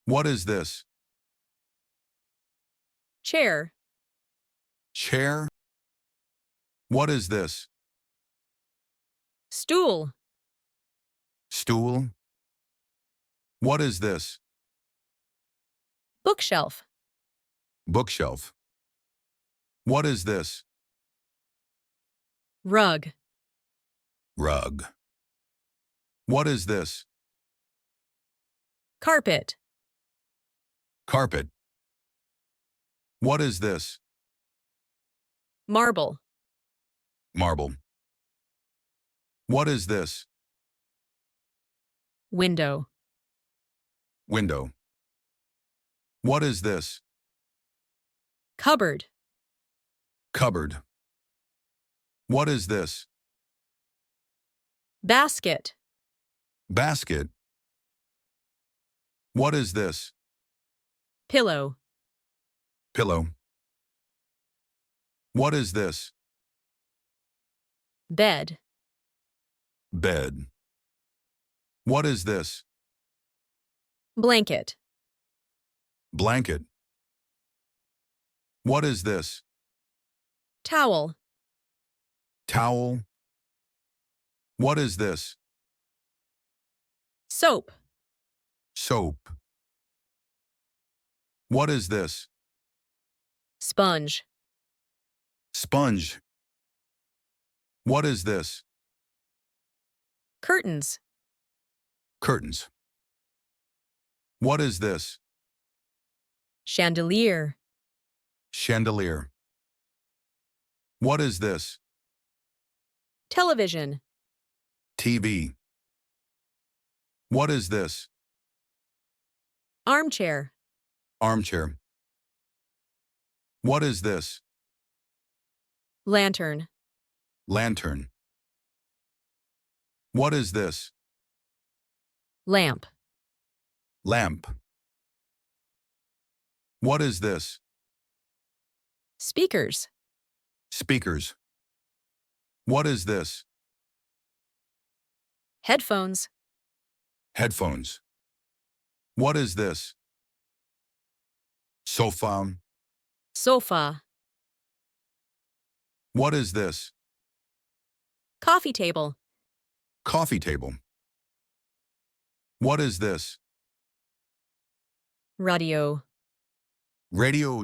What is this? Chair. Chair? What is this? Stool. Stool? What is this? Bookshelf. Bookshelf. What is this? Rug. Rug. What is this? Carpet. Carpet. What is this? Marble. Marble. What is this? Window. Window. What is this? Cupboard. Cupboard. What is this? Basket. Basket. What is this? Pillow. Pillow. What is this? Bed. Bed. What is this? Blanket. Blanket. What is this? Towel. Towel. What is this? Soap. Soap. What is this? Sponge. Sponge. What is this? Curtains. Curtains. What is this? Chandelier. Chandelier. What is this? Television. TV. What is this? Armchair. Armchair. What is this? Lantern. Lantern. What is this? Lamp. Lamp. What is this? Speakers. Speakers. What is this? Headphones. Headphones. What is this? Sofa. Sofa. What is this? Coffee table. Coffee table. What is this? Radio. Radio.